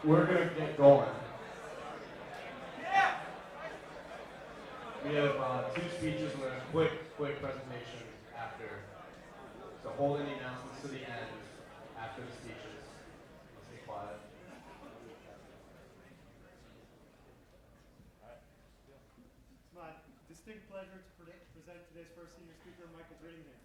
We're going to get going. We have two speeches and a quick presentation after. So holding the announcements to the end after the speeches. Let's be quiet. It's my distinct pleasure to present today's first senior speaker, Michael Brittingham.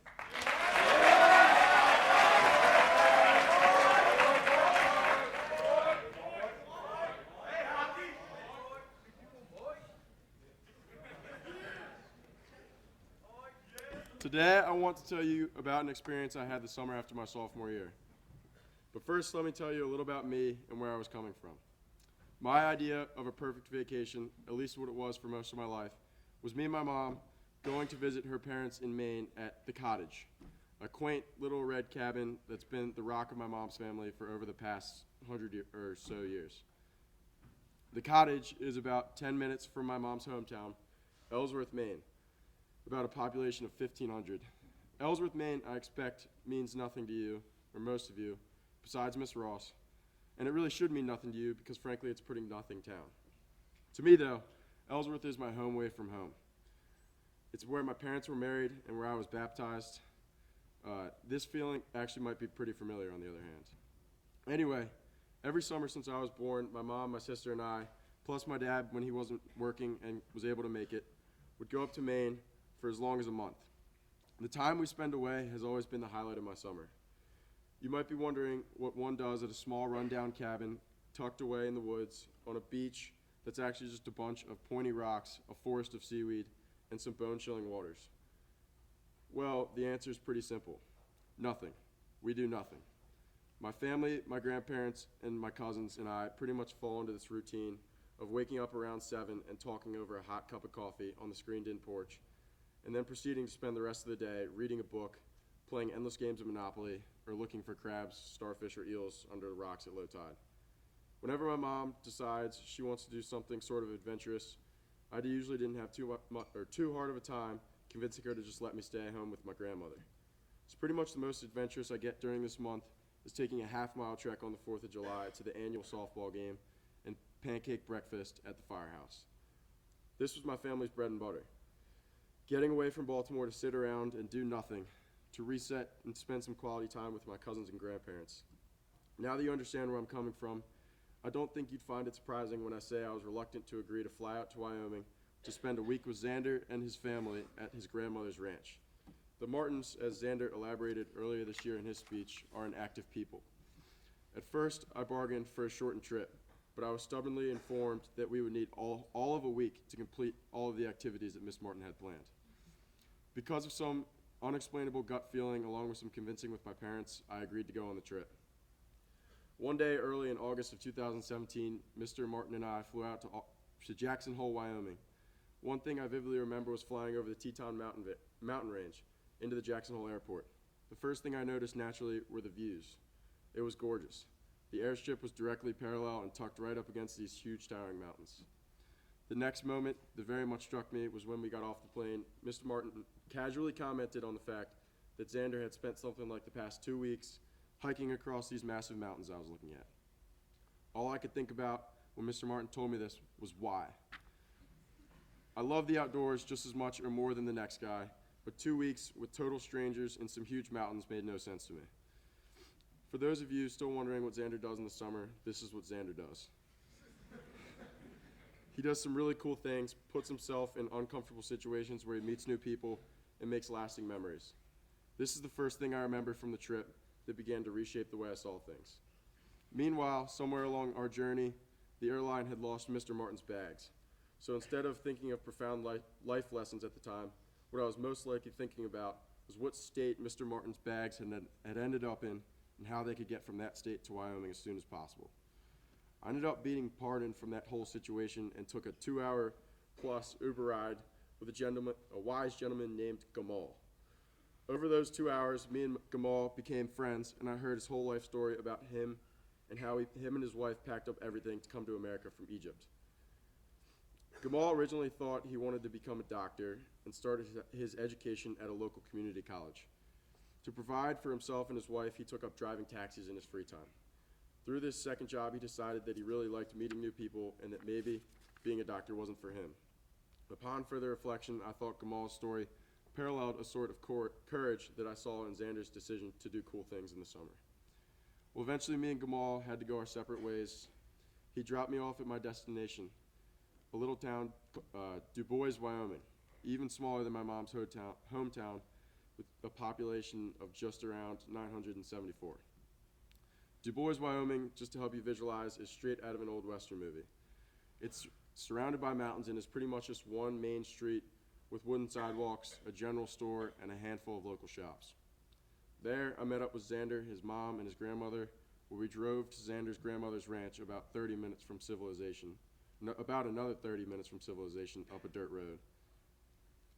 Today, I want to tell you about an experience I had the summer after my sophomore year. But first, let me tell you a little about me and where I was coming from. My idea of a perfect vacation, at least what it was for most of my life, was me and my mom going to visit her parents in Maine at the Cottage, a quaint little red cabin that's been the rock of my mom's family for over the past 100 or so years. The Cottage is about 10 minutes from my mom's hometown, Ellsworth, Maine, about a population of 1,500. Ellsworth, Maine, I expect, means nothing to you, or most of you, besides Miss Ross. And it really should mean nothing to you because, frankly, it's a pretty nothing town. To me, though, Ellsworth is my home away from home. It's where my parents were married and where I was baptized. This feeling actually might be pretty familiar on the other hand. Anyway, every summer since I was born, my mom, my sister, and I, plus my dad when he wasn't working and was able to make it, would go up to Maine for as long as a month. The time we spend away has always been the highlight of my summer. You might be wondering what one does at a small rundown cabin tucked away in the woods on a beach that's actually just a bunch of pointy rocks, a forest of seaweed, and some bone-chilling waters. Well, the answer is pretty simple. Nothing. We do nothing. My family, my grandparents, and my cousins and I pretty much fall into this routine of waking up around 7 and talking over a hot cup of coffee on the screened-in porch, and then proceeding to spend the rest of the day reading a book, playing endless games of Monopoly, or looking for crabs, starfish, or eels under the rocks at low tide. Whenever my mom decides she wants to do something sort of adventurous, I usually didn't have too hard of a time convincing her to just let me stay at home with my grandmother. It's pretty much the most adventurous I get during this month is taking a half-mile trek on the 4th of July to the annual softball game and pancake breakfast at the firehouse. This was my family's bread and butter. Getting away from Baltimore to sit around and do nothing, to reset and spend some quality time with my cousins and grandparents. Now that you understand where I'm coming from, I don't think you'd find it surprising when I say I was reluctant to agree to fly out to Wyoming to spend a week with Xander and his family at his grandmother's ranch. The Martins, as Xander elaborated earlier this year in his speech, are an active people. At first, I bargained for a shortened trip, but I was stubbornly informed that we would need all of a week to complete all of the activities that Miss Martin had planned. Because of some unexplainable gut feeling, along with some convincing with my parents, I agreed to go on the trip. One day early in August of 2017, Mr. Martin and I flew out to Jackson Hole, Wyoming. One thing I vividly remember was flying over the Teton mountain range into the Jackson Hole airport. The first thing I noticed naturally were the views. It was gorgeous. The airstrip was directly parallel and tucked right up against these huge towering mountains. The next moment that very much struck me was when we got off the plane. Mr. Martin casually commented on the fact that Xander had spent something like the past 2 weeks hiking across these massive mountains I was looking at. All I could think about when Mr. Martin told me this was why. I love the outdoors just as much or more than the next guy, but 2 weeks with total strangers in some huge mountains made no sense to me. For those of you still wondering what Xander does in the summer, this is what Xander does. He does some really cool things, puts himself in uncomfortable situations where he meets new people and makes lasting memories. This is the first thing I remember from the trip that began to reshape the way I saw things. Meanwhile, somewhere along our journey, the airline had lost Mr. Martin's bags. So instead of thinking of profound life lessons at the time, what I was most likely thinking about was what state Mr. Martin's bags had ended up in and how they could get from that state to Wyoming as soon as possible. I ended up being pardoned from that whole situation and took a 2-hour-plus Uber ride with a wise gentleman named Gamal. Over those 2 hours, me and Gamal became friends, and I heard his whole life story about him and how him and his wife packed up everything to come to America from Egypt. Gamal originally thought he wanted to become a doctor and started his education at a local community college. To provide for himself and his wife, he took up driving taxis in his free time. Through this second job, he decided that he really liked meeting new people and that maybe being a doctor wasn't for him. Upon further reflection, I thought Gamal's story paralleled a sort of courage that I saw in Xander's decision to do cool things in the summer. Well, eventually me and Gamal had to go our separate ways. He dropped me off at my destination, a little town, Du Bois, Wyoming, even smaller than my mom's hometown, with a population of just around 974. Du Bois, Wyoming, just to help you visualize, is straight out of an old Western movie. It's surrounded by mountains and is pretty much just one main street with wooden sidewalks, a general store, and a handful of local shops. There, I met up with Xander, his mom, and his grandmother, where we drove to Xander's grandmother's ranch about 30 minutes from civilization, about another 30 minutes from civilization up a dirt road.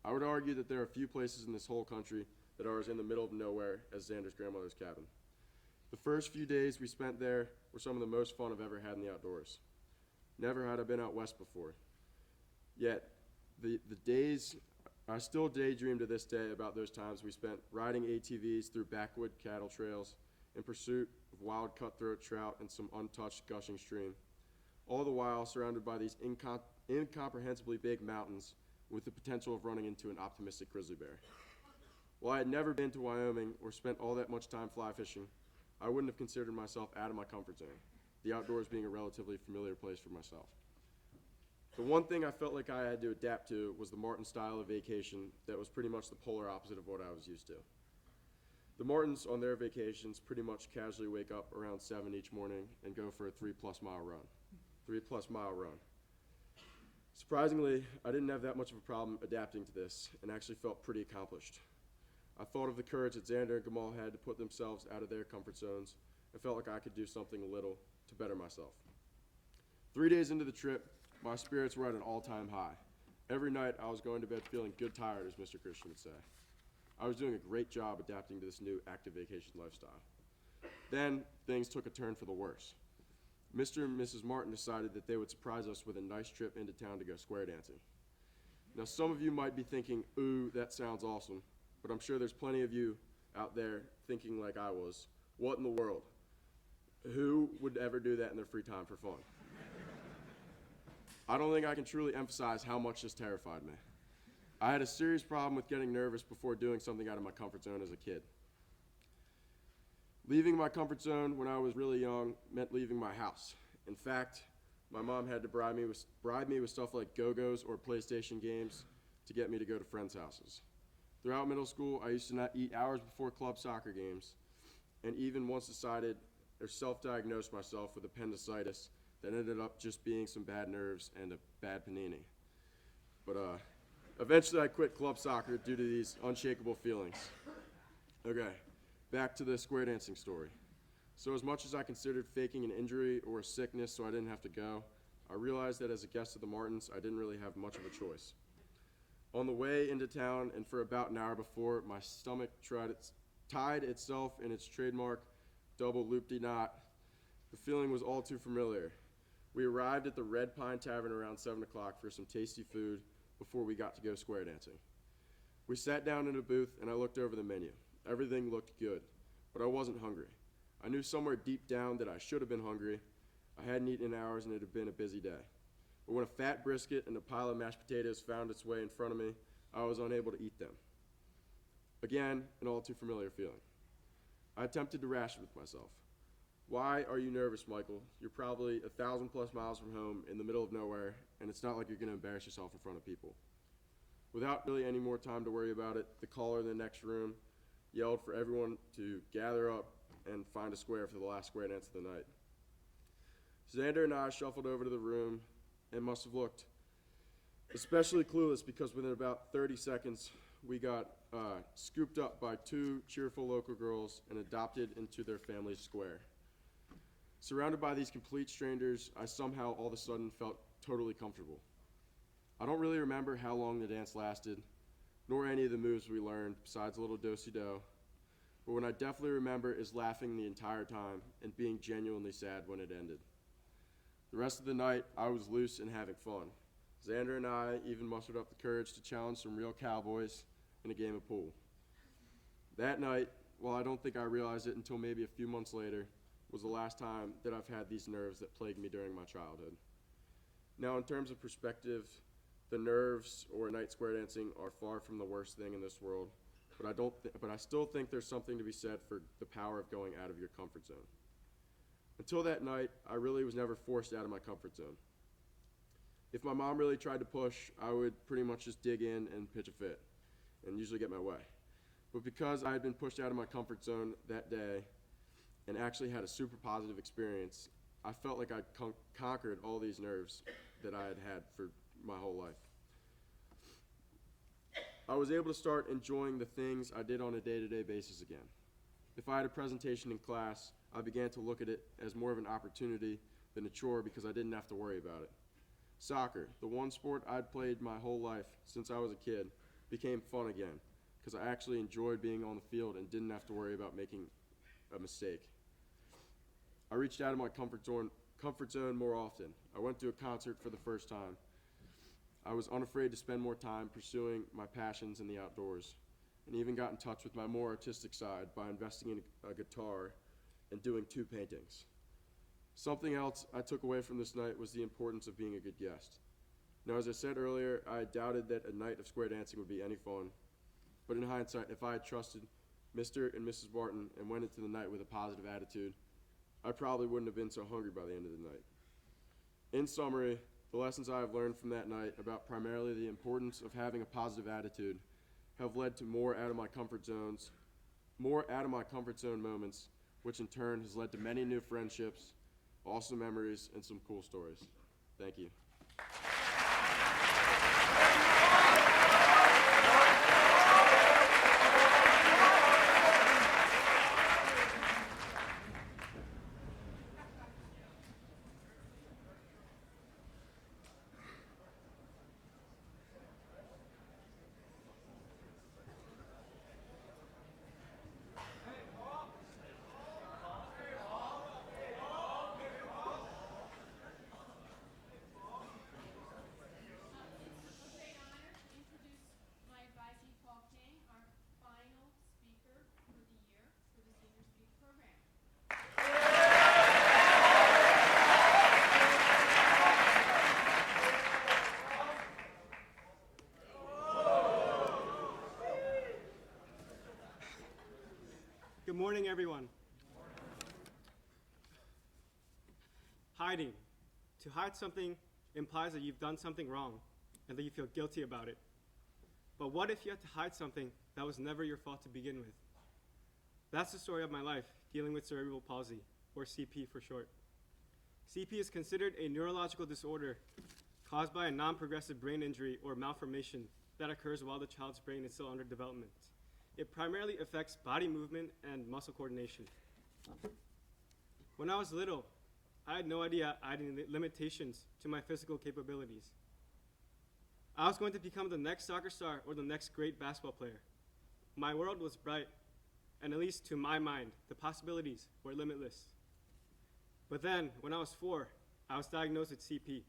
I would argue that there are few places in this whole country that are as in the middle of nowhere as Xander's grandmother's cabin. The first few days we spent there were some of the most fun I've ever had in the outdoors. Never had I been out west before. Yet, the days, I still daydream to this day about those times we spent riding ATVs through backwood cattle trails in pursuit of wild cutthroat trout and some untouched gushing stream, all the while surrounded by these incomprehensibly big mountains with the potential of running into an optimistic grizzly bear. While I had never been to Wyoming or spent all that much time fly fishing, I wouldn't have considered myself out of my comfort zone, the outdoors being a relatively familiar place for myself. The one thing I felt like I had to adapt to was the Martin style of vacation that was pretty much the polar opposite of what I was used to. The Martins, on their vacations, pretty much casually wake up around 7 each morning and go for a 3+ mile run. Surprisingly, I didn't have that much of a problem adapting to this and actually felt pretty accomplished. I thought of the courage that Xander and Gamal had to put themselves out of their comfort zones and felt like I could do something a little to better myself. 3 days into the trip, my spirits were at an all-time high. Every night I was going to bed feeling good tired, as Mr. Christian would say. I was doing a great job adapting to this new active vacation lifestyle. Then things took a turn for the worse. Mr. and Mrs. Martin decided that they would surprise us with a nice trip into town to go square dancing. Now some of you might be thinking, ooh, that sounds awesome, but I'm sure there's plenty of you out there thinking like I was, what in the world? Who would ever do that in their free time for fun? I don't think I can truly emphasize how much this terrified me. I had a serious problem with getting nervous before doing something out of my comfort zone as a kid. Leaving my comfort zone when I was really young meant leaving my house. In fact, my mom had to bribe me with stuff like Go-Go's or PlayStation games to get me to go to friends' houses. Throughout middle school, I used to not eat hours before club soccer games, and even once decided or self-diagnosed myself with appendicitis that ended up just being some bad nerves and a bad panini. But eventually I quit club soccer due to these unshakable feelings. Okay, back to the square dancing story. So as much as I considered faking an injury or a sickness so I didn't have to go, I realized that as a guest of the Martins, I didn't really have much of a choice. On the way into town and for about an hour before, my stomach tied itself in its trademark double loop-de-knot. The feeling was all too familiar. We arrived at the Red Pine Tavern around 7 o'clock for some tasty food before we got to go square dancing. We sat down in a booth and I looked over the menu. Everything looked good, but I wasn't hungry. I knew somewhere deep down that I should have been hungry. I hadn't eaten in hours and it had been a busy day. But when a fat brisket and a pile of mashed potatoes found its way in front of me, I was unable to eat them. Again, an all too familiar feeling. I attempted to ration with myself. Why are you nervous, Michael? You're probably 1,000+ miles from home in the middle of nowhere, and it's not like you're going to embarrass yourself in front of people. Without really any more time to worry about it, the caller in the next room yelled for everyone to gather up and find a square for the last square dance of the night. Xander and I shuffled over to the room and must have looked especially clueless because within about 30 seconds, we got scooped up by 2 cheerful local girls and adopted into their family's square. Surrounded by these complete strangers, I somehow all of a sudden felt totally comfortable. I don't really remember how long the dance lasted, nor any of the moves we learned, besides a little do-si-do. But what I definitely remember is laughing the entire time and being genuinely sad when it ended. The rest of the night, I was loose and having fun. Xander and I even mustered up the courage to challenge some real cowboys in a game of pool. That night, while I don't think I realized it until maybe a few months later, was the last time that I've had these nerves that plagued me during my childhood. Now, in terms of perspective, the nerves or night square dancing are far from the worst thing in this world, but I still think there's something to be said for the power of going out of your comfort zone. Until that night, I really was never forced out of my comfort zone. If my mom really tried to push, I would pretty much just dig in and pitch a fit, and usually get my way. But because I had been pushed out of my comfort zone that day and actually had a super positive experience, I felt like I'd conquered all these nerves that I had had for my whole life. I was able to start enjoying the things I did on a day-to-day basis again. If I had a presentation in class, I began to look at it as more of an opportunity than a chore because I didn't have to worry about it. Soccer, the one sport I'd played my whole life since I was a kid, became fun again because I actually enjoyed being on the field and didn't have to worry about making a mistake. I reached out of my comfort zone more often. I went to a concert for the first time. I was unafraid to spend more time pursuing my passions in the outdoors, and even got in touch with my more artistic side by investing in a guitar and doing 2 paintings. Something else I took away from this night was the importance of being a good guest. Now, as I said earlier, I doubted that a night of square dancing would be any fun, but in hindsight, if I had trusted Mr. and Mrs. Barton and went into the night with a positive attitude, I probably wouldn't have been so hungry by the end of the night. In summary, the lessons I have learned from that night about primarily the importance of having a positive attitude have led to more out of my comfort zone moments, which in turn has led to many new friendships, awesome memories, and some cool stories. Thank you. Great honor to introduce my advisee, Paul King, our final speaker for the year for the Senior Speak program. Good morning, everyone. Hiding. To hide something implies that you've done something wrong and that you feel guilty about it. But what if you had to hide something that was never your fault to begin with? That's the story of my life, dealing with cerebral palsy, or CP for short. CP is considered a neurological disorder caused by a non-progressive brain injury or malformation that occurs while the child's brain is still under development. It primarily affects body movement and muscle coordination. When I was little, I had no idea I had any limitations to my physical capabilities. I was going to become the next soccer star or the next great basketball player. My world was bright, and at least to my mind, the possibilities were limitless. But then, when I was 4, I was diagnosed with CP.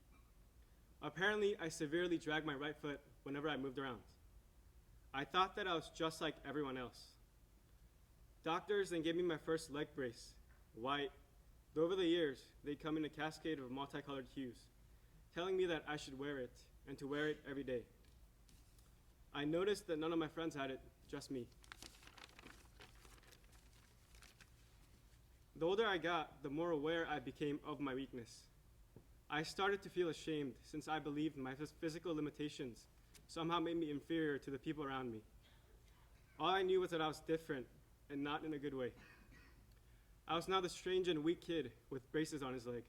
Apparently, I severely dragged my right foot whenever I moved around. I thought that I was just like everyone else. Doctors then gave me my first leg brace, white, though over the years, they'd come in a cascade of multicolored hues, telling me that I should wear it, and to wear it every day. I noticed that none of my friends had it, just me. The older I got, the more aware I became of my weakness. I started to feel ashamed since I believed my physical limitations somehow made me inferior to the people around me. All I knew was that I was different, and not in a good way. I was now the strange and weak kid with braces on his leg.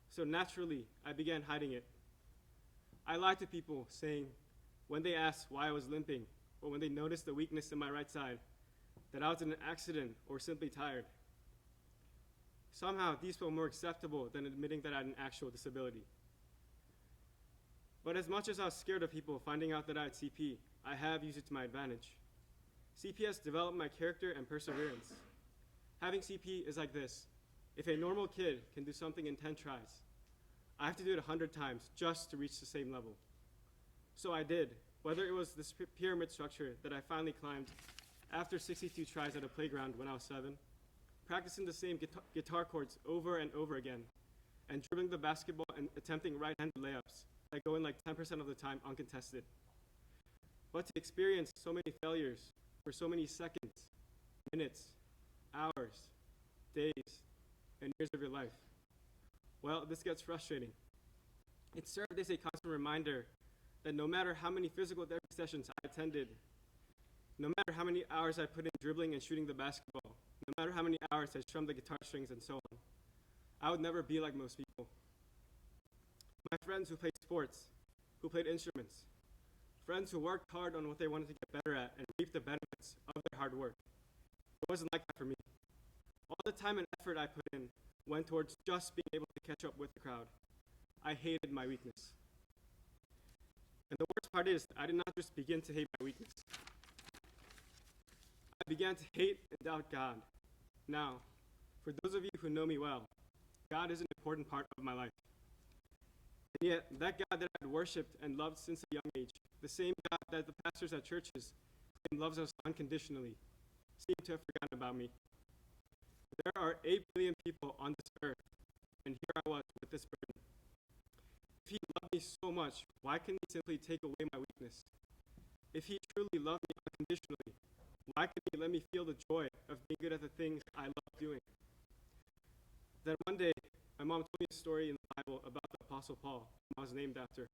So naturally, I began hiding it. I lied to people, saying, when they asked why I was limping, or when they noticed the weakness in my right side, that I was in an accident or simply tired. Somehow, these felt more acceptable than admitting that I had an actual disability. But as much as I was scared of people finding out that I had CP, I have used it to my advantage. CP has developed my character and perseverance. Having CP is like this. If a normal kid can do something in 10 tries, I have to do it 100 times just to reach the same level. So I did, whether it was this pyramid structure that I finally climbed after 62 tries at a playground when I was 7, practicing the same guitar chords over and over again, and dribbling the basketball and attempting right-handed layups that go in like 10% of the time uncontested. But to experience so many failures for so many seconds, minutes, hours, days, and years of your life, well, this gets frustrating. It served as a constant reminder that no matter how many physical therapy sessions I attended, no matter how many hours I put in dribbling and shooting the basketball, no matter how many hours I strummed the guitar strings and so on, I would never be like most people. My friends who played sports, who played instruments, friends who worked hard on what they wanted to get better at and reaped the benefits of their hard work. It wasn't like that for me. All the time and effort I put in went towards just being able to catch up with the crowd. I hated my weakness. And the worst part is, I did not just begin to hate my weakness. I began to hate and doubt God. Now, for those of you who know me well, God is an important part of my life. And yet, that God that I had worshipped and loved since a young age, the same God that the pastors at churches claim loves us unconditionally, seemed to have forgotten about me. There are 8 billion people on this earth, and here I was with this burden. If he loved me so much, why couldn't he simply take away my weakness? If he truly loved me unconditionally, why couldn't he let me feel the joy of being good at the things I love doing? Then one day, my mom told me a story in the Bible about the Apostle Paul, whom I was named after.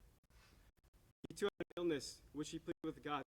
He too had an illness, which he pleaded with God